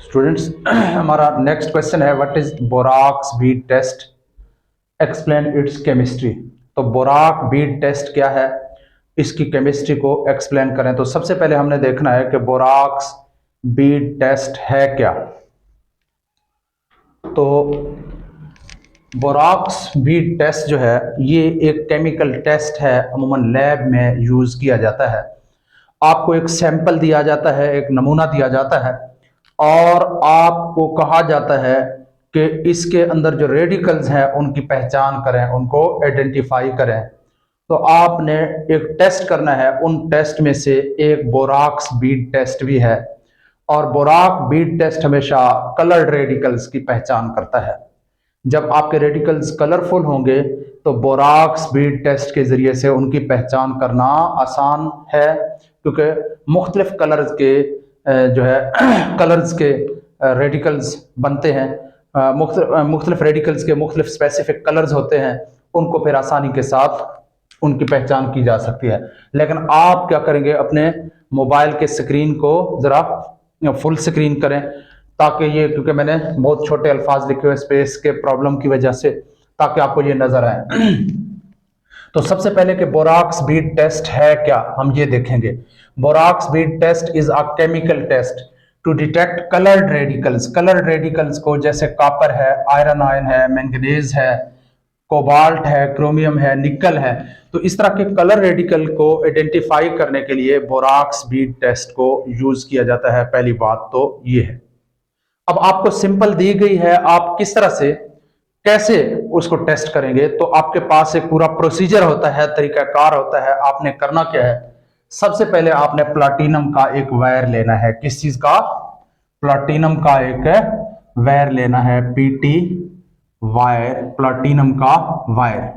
Students हमारा next question है what is borax bead test, explain its chemistry. तो borax beat test क्या है, इसकी केमिस्ट्री को एक्सप्लेन करें। तो सबसे पहले हमने देखना है कि बोराक्स बीट टेस्ट है क्या। तो बोराक्स बीट टेस्ट जो है ये एक केमिकल टेस्ट है, अमूमन लैब में यूज किया जाता है। आपको एक सैंपल दिया जाता है, एक नमूना दिया जाता है और आपको कहा जाता है कि इसके अंदर जो रेडिकल्स हैं उनकी पहचान करें, उनको आइडेंटिफाई करें। तो आपने एक टेस्ट करना है, उन टेस्ट में से एक बोराक्स बीट टेस्ट भी है। और बोराक बीट टेस्ट हमेशा कलर्ड रेडिकल्स की पहचान करता है। जब आपके रेडिकल्स कलरफुल होंगे तो बोराक्स बीट टेस्ट के जरिए से उनकी पहचान करना आसान है, क्योंकि मुख्तलिफ कलर्स के जो है कलर्स के रेडिकल्स बनते हैं, मुख्तलिफ रेडिकल्स के मुख्तलिफ स्पेसिफिक कलर्स होते हैं, उनको फिर आसानी के साथ उनकी पहचान की जा सकती है। लेकिन आप क्या करेंगे, अपने मोबाइल के स्क्रीन को ज़रा फुल स्क्रीन करें ताकि ये, क्योंकि मैंने बहुत छोटे अल्फाज लिखे हुए स्पेस के प्रॉब्लम की वजह से, ताकि आपको ये नजर आए। तो सबसे पहले कि बोराक्स बीट टेस्ट है क्या, हम ये देखेंगे। Borax bead test is a chemical test to detect coloured radicals. Coloured radicals को जैसे कॉपर है, आयरन आयन है, मैंगनीज है, कोबाल्ट है, क्रोमियम है, निकल है, तो इस तरह के कलर रेडिकल को आइडेंटिफाई करने के लिए बोराक्स बीट टेस्ट को यूज किया जाता है। पहली बात तो ये है। अब आपको सिंपल दी गई है, आप किस तरह से कैसे उसको टेस्ट करेंगे, तो आपके पास एक पूरा प्रोसीजर होता है, तरीकाकार होता है। आपने करना क्या है, सबसे पहले आपने प्लाटिनम का एक वायर लेना है। किस चीज का? प्लाटिनम का एक वायर लेना है, पीटी वायर, प्लाटिनम का वायर।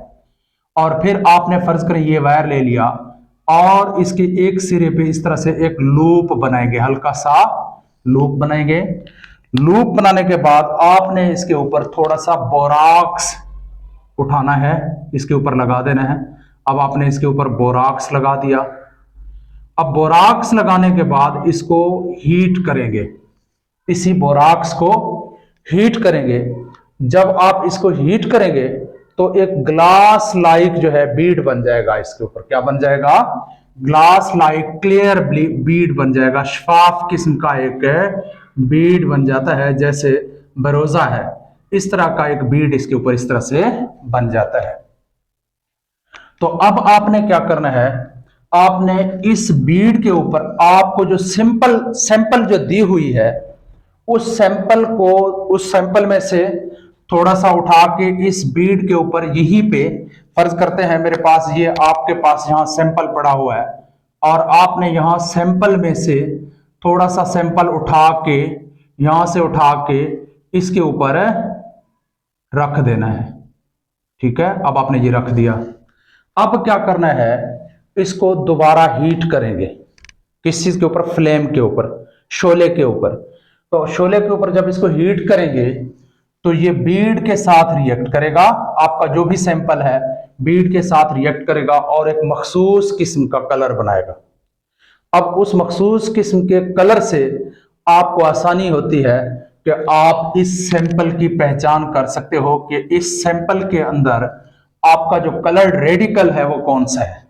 और फिर आपने फर्ज करें ये वायर ले लिया और इसके एक सिरे पे इस तरह से एक लूप बनाएंगे, हल्का सा लूप बनाएंगे। लूप बनाने के बाद आपने इसके ऊपर थोड़ा सा बोराक्स उठाना है, इसके ऊपर लगा देना है। अब आपने इसके ऊपर बोराक्स लगा दिया। अब बोराक्स लगाने के बाद इसको हीट करेंगे, इसी बोराक्स को हीट करेंगे। जब आप इसको हीट करेंगे तो एक ग्लास लाइक जो है बीड बन जाएगा, इसके ऊपर क्या बन जाएगा? ग्लास लाइक क्लियर बीड बन जाएगा, शफाफ किस्म का एक बीड बन जाता है, जैसे बरोजा है इस तरह का एक बीड इसके ऊपर इस तरह से बन जाता है। तो अब आपने क्या करना है, आपने इस बीड के ऊपर आपको जो सैंपल जो दी हुई है, उस सैंपल में से थोड़ा सा उठा के इस बीड के ऊपर यहीं पे, फर्ज करते हैं मेरे पास ये आपके पास यहां सैंपल पड़ा हुआ है और आपने यहां सैंपल में से थोड़ा सा सैंपल उठा के, यहां से उठा के इसके ऊपर रख देना है। ठीक है, अब आपने ये रख दिया। अब क्या करना है, इसको दोबारा हीट करेंगे। किस चीज के ऊपर? फ्लेम के ऊपर, शोले के ऊपर। तो शोले के ऊपर जब इसको हीट करेंगे तो ये बीड के साथ रिएक्ट करेगा, आपका जो भी सैंपल है बीड के साथ रिएक्ट करेगा और एक मखसूस किस्म का कलर बनाएगा। अब उस मखसूस किस्म के कलर से आपको आसानी होती है कि आप इस सैंपल की पहचान कर सकते हो कि इस सैंपल के अंदर आपका जो कलर्ड रेडिकल है वो कौन सा है।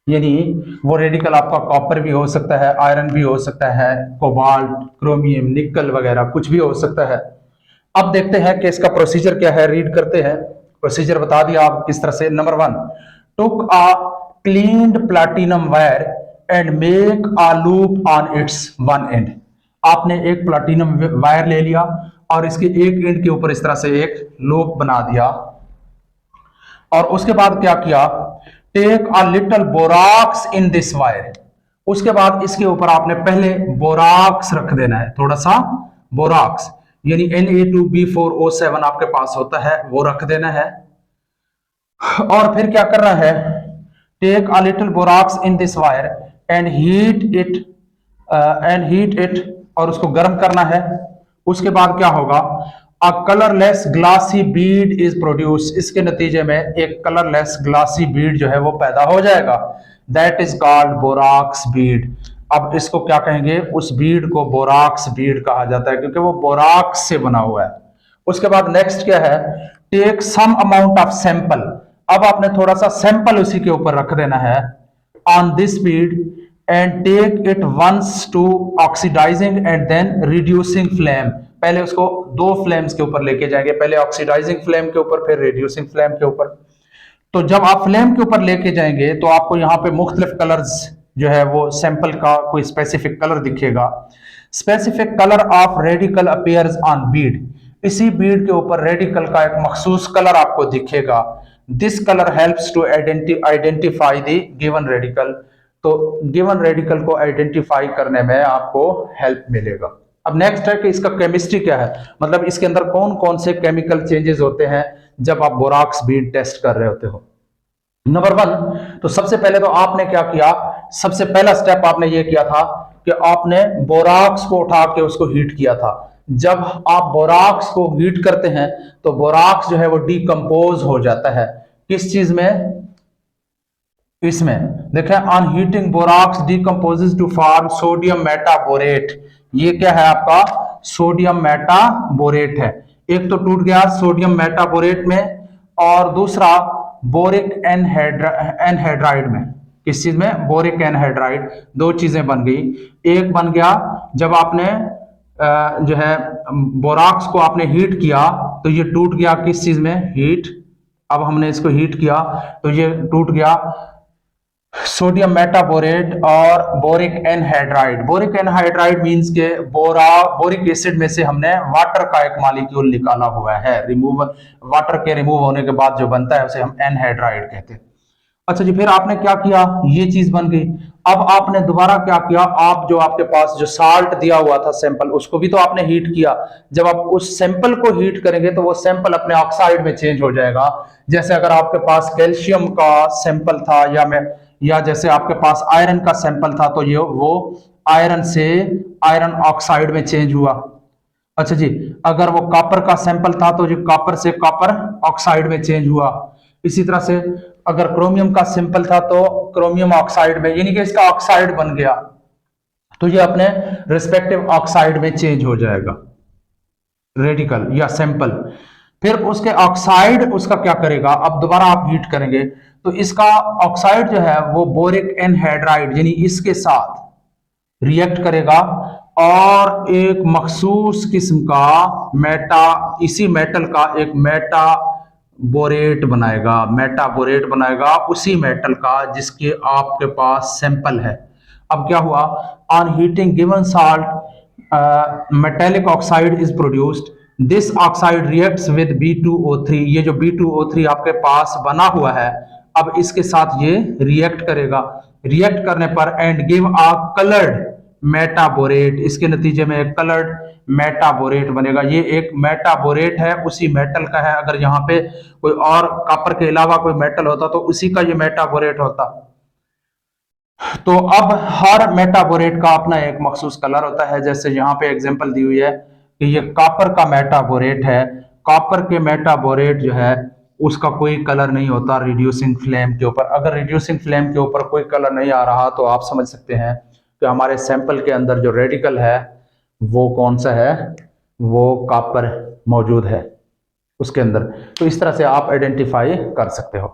यानी वो रेडिकल आपका कॉपर भी हो सकता है, आयरन भी हो सकता है, कोबाल्ट, क्रोमियम, निकल वगैरह कुछ भी हो सकता है। अब देखते हैं कि इसका प्रोसीजर क्या है, रीड करते हैं। प्रोसीजर बता दिया आप किस तरह से। Number 1, took a cleaned platinum wire and make a loop on it's one and. आपने एक प्लैटिनम वायर ले लिया और इसके एक एंड के ऊपर इस तरह से एक लूप बना दिया। और उसके बाद क्या किया, take a little borax in this wire. उसके बाद इसके ऊपर आपने पहले बोराक्स रख देना है, थोड़ा सा बोराक्स, यानी Na2B4O7 आपके पास होता है, वो रख देना है। और फिर क्या करना है, take a little borax in this wire and heat it, और उसको गर्म करना है। उसके बाद क्या होगा, a colourless glassy bead is produce. इसके नतीजे में एक कलरलेस ग्लासी बीड जो है वो पैदा हो जाएगा। That is called borax Beed. अब इसको क्या कहेंगे, उस बीड को बोराक्स बीड कहा जाता है क्योंकि वो बोराक्स से बना हुआ है। उसके बाद नेक्स्ट क्या है, take some amount of sample. अब आपने थोड़ा सा सैंपल उसी के ऊपर रख देना है on this bead and take it once to oxidising and then reducing flame. पहले उसको दो फ्लेम्स के ऊपर लेके जाएंगे, पहले ऑक्सीडाइजिंग फ्लेम के ऊपर फिर रिड्यूसिंग फ्लेम के ऊपर। तो जब आप फ्लेम के ऊपर लेके जाएंगे तो आपको यहाँ पे मुख्तलिफ कलर्स जो है वो सैंपल का कोई स्पेसिफिक कलर दिखेगा। Specific colour of radical appears on Beed, इसी बीड के ऊपर रेडिकल का एक मखसूस कलर आपको दिखेगा। This colour helps to identify the given radical, तो गिवन रेडिकल को आइडेंटिफाई करने में आपको हेल्प मिलेगा। अब नेक्स्ट है कि इसका केमिस्ट्री क्या है, मतलब इसके अंदर कौन कौन से केमिकल चेंजेस होते हैं जब आप बोराक्स बीड टेस्ट कर रहे होते हो। नंबर 1, तो सबसे पहले तो आपने क्या किया, सबसे पहला स्टेप आपने ये किया था कि आपने बोराक्स को उठा के उसको हीट किया था। जब आप बोराक्स को हीट करते हैं तो बोराक्स जो है वो डिकम्पोज हो जाता है। किस चीज में, इसमें देखें, on heating borax decomposes to form sodium metaborate. ये क्या है आपका, सोडियम मेटाबोरेट है। एक तो टूट गया सोडियम मेटाबोरेट में और दूसरा बोरिक एनहाइड्राइड में। किस चीज में, बोरिक एनहाइड्राइड। दो चीजें बन गई। एक बन गया जब आपने जो है बोराक्स को आपने हीट किया तो ये टूट गया किस चीज में, हीट। अब हमने इसको हीट किया तो ये टूट गया सोडियम मेटाबोरेट और boric anhydride. Boric anhydride means के बोरिक एसिड में से हमने वाटर का एक मॉलिक्यूल निकाला हुआ है। रिमूवल, वाटर के रिमूव होने के बाद जो बनता है उसे हम एनहाइड्राइड कहते हैं। अच्छा जी, फिर आपने क्या किया, ये चीज बन गई। अब आपने दोबारा क्या किया, आप जो आपके पास जो साल्ट दिया हुआ था सैंपल, उसको भी तो आपने हीट किया। जब आप उस सैंपल को हीट करेंगे तो वो सैंपल अपने ऑक्साइड में चेंज हो जाएगा। जैसे अगर आपके पास कैल्शियम का सैंपल था या जैसे आपके पास आयरन का सैंपल था तो ये वो आयरन से आयरन ऑक्साइड में चेंज हुआ। अच्छा जी, अगर वो कॉपर का सैंपल था तो जो कॉपर से कॉपर ऑक्साइड में चेंज हुआ। इसी तरह से अगर क्रोमियम का सैंपल था तो क्रोमियम ऑक्साइड में, यानी कि इसका ऑक्साइड बन गया तो ये अपने रिस्पेक्टिव ऑक्साइड में चेंज हो जाएगा रेडिकल या सैंपल। फिर उसके ऑक्साइड उसका क्या करेगा, अब दोबारा आप हीट करेंगे तो इसका ऑक्साइड जो है वो बोरिक एनहाइड्राइड यानी इसके साथ रिएक्ट करेगा और एक मखसूस किस्म का इसी मेटल का एक मेटाबोरेट बनाएगा उसी मेटल का जिसके आपके पास सैंपल है। अब क्या हुआ, on heating given salt metallic oxide is produced. This oxide reacts with B2O3। ये जो B2O3 आपके पास बना हुआ है अब इसके साथ ये रिएक्ट करेगा। रिएक्ट करने पर and give a coloured metaborate, इसके नतीजे में एक कलर्ड मेटाबोरेट बनेगा। ये एक मेटाबोरेट है, उसी मेटल का है। अगर यहाँ पे कोई और कॉपर के अलावा कोई मेटल होता तो उसी का ये मेटाबोरेट होता। तो अब हर मेटाबोरेट का अपना एक मखसूस कलर होता है। जैसे यहाँ पे एग्जांपल दी हुई है कि ये कॉपर का मेटाबोरेट है। कॉपर के मेटाबोरेट जो है उसका कोई कलर नहीं होता रिड्यूसिंग फ्लेम के ऊपर। अगर रिड्यूसिंग फ्लेम के ऊपर कोई कलर नहीं आ रहा तो आप समझ सकते हैं कि हमारे सैंपल के अंदर जो रेडिकल है वो कौन सा है, वो कॉपर मौजूद है उसके अंदर। तो इस तरह से आप आइडेंटिफाई कर सकते हो।